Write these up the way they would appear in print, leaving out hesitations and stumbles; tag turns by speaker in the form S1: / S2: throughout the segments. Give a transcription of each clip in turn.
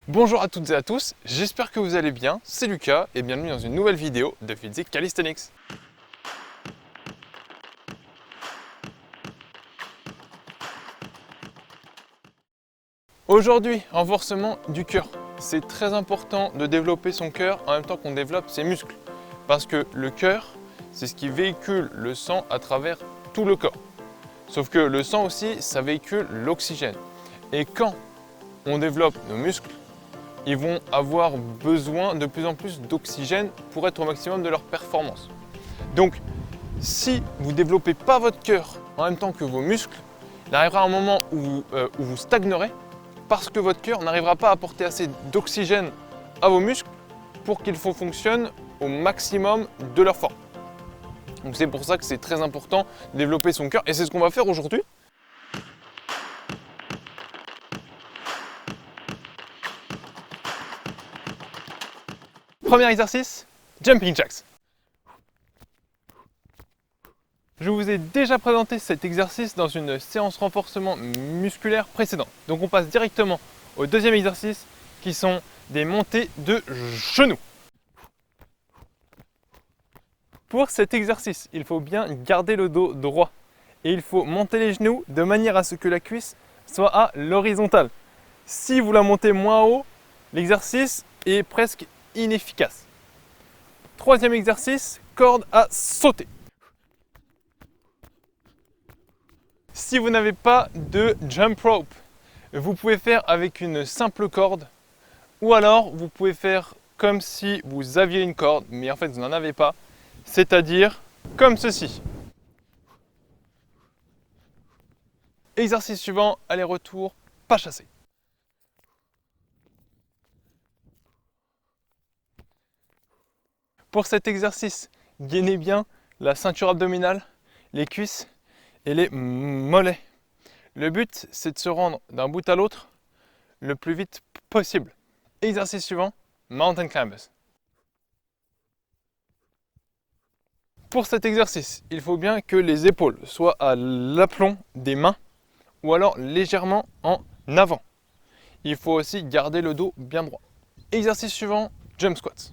S1: Bonjour à toutes et à tous, j'espère que vous allez bien, c'est Lucas et bienvenue dans une nouvelle vidéo de Physique Calisthenics. Aujourd'hui, renforcement du cœur. C'est très important de développer son cœur en même temps qu'on développe ses muscles. Parce que le cœur, c'est ce qui véhicule le sang à travers tout le corps. Sauf que le sang aussi, ça véhicule l'oxygène. Et quand on développe nos muscles, ils vont avoir besoin de plus en plus d'oxygène pour être au maximum de leur performance. Donc, si vous ne développez pas votre cœur en même temps que vos muscles, il arrivera un moment où vous stagnerez parce que votre cœur n'arrivera pas à apporter assez d'oxygène à vos muscles pour qu'ils fonctionnent au maximum de leur forme. Donc c'est pour ça que c'est très important de développer son cœur et c'est ce qu'on va faire aujourd'hui. Premier exercice, Jumping Jacks. Je vous ai déjà présenté cet exercice dans une séance renforcement musculaire précédente. Donc on passe directement au deuxième exercice qui sont des montées de genoux. Pour cet exercice, il faut bien garder le dos droit et il faut monter les genoux de manière à ce que la cuisse soit à l'horizontale. Si vous la montez moins haut, l'exercice est presque inefficace. Troisième exercice, corde à sauter. Si vous n'avez pas de jump rope, vous pouvez faire avec une simple corde ou alors vous pouvez faire comme si vous aviez une corde mais en fait vous n'en avez pas, c'est-à-dire comme ceci. Exercice suivant, aller-retour, pas chassé. Pour cet exercice, gainez bien la ceinture abdominale, les cuisses et les mollets. Le but, c'est de se rendre d'un bout à l'autre le plus vite possible. Exercice suivant, Mountain Climbers. Pour cet exercice, il faut bien que les épaules soient à l'aplomb des mains ou alors légèrement en avant. Il faut aussi garder le dos bien droit. Exercice suivant, Jump Squats.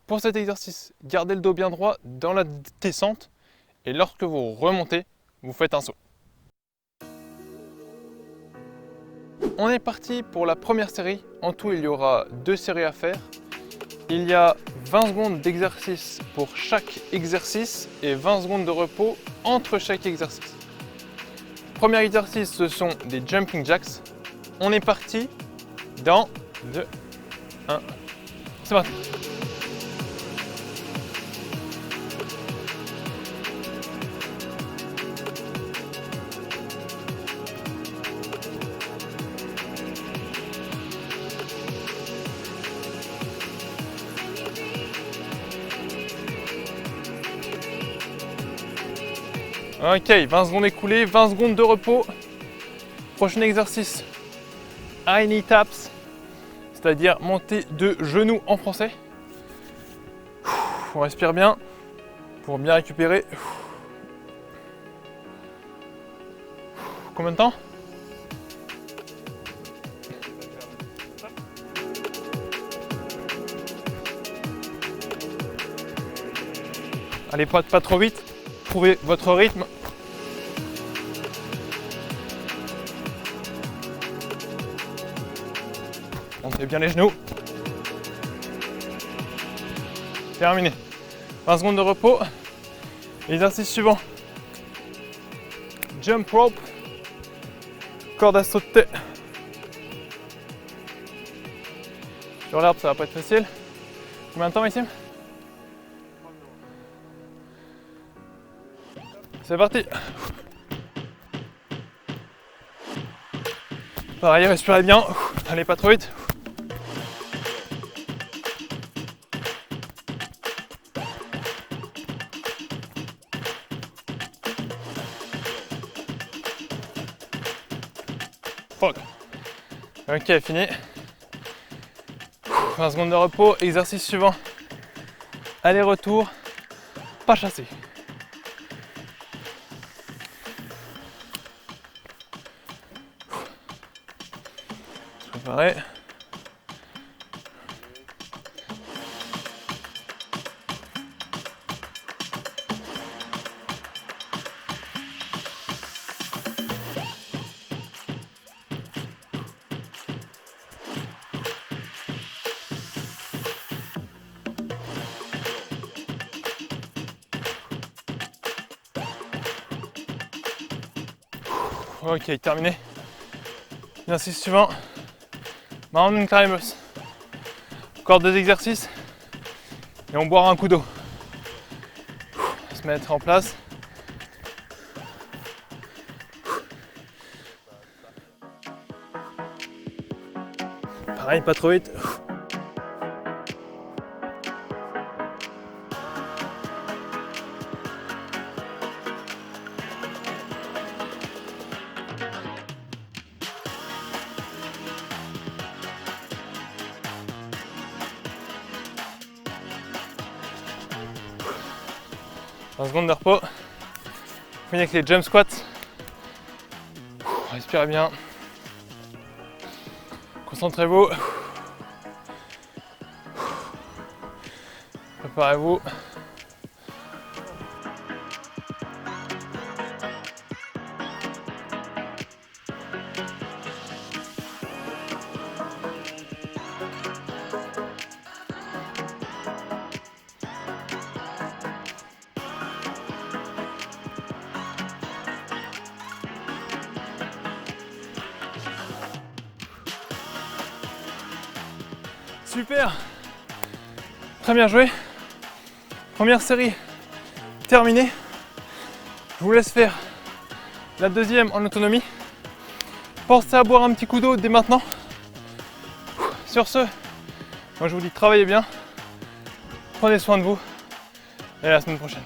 S1: Pour cet exercice, gardez le dos bien droit dans la descente et lorsque vous remontez, vous faites un saut. On est parti pour la première série. En tout, il y aura 2 séries à faire. Il y a 20 secondes d'exercice pour chaque exercice et 20 secondes de repos entre chaque exercice. Premier exercice, ce sont des Jumping Jacks. On est parti dans 2, 1, c'est parti. Ok, 20 secondes écoulées, 20 secondes de repos. Prochain exercice, high knee taps, c'est-à-dire montée de genoux en français. On respire bien pour bien récupérer. Combien de temps ? Allez, pas trop vite, trouvez votre rythme. Montez bien les genoux. Terminé. 20 secondes de repos. Exercice suivant. Jump rope. Corde à sauter. Sur l'herbe, ça va pas être facile. Combien de temps, Maxime ? C'est parti. Pareil, respirez bien. Allez, pas trop vite. Fuck. Ok, fini. 20 secondes de repos. Exercice suivant. Aller-retour, pas chassé. Pareil. Ok, terminé. L'exercice suivant, mountain climbers. Encore 2 exercices et on boira un coup d'eau. On va se mettre en place. Pareil, pas trop vite. Un seconde de repos. On finit avec les jump squats. Respirez bien. Concentrez-vous. Préparez-vous. Super, très bien joué. Première série terminée. Je vous laisse faire la deuxième en autonomie. Pensez à boire un petit coup d'eau dès maintenant. Sur ce, moi je vous dis travaillez bien, prenez soin de vous et à la semaine prochaine.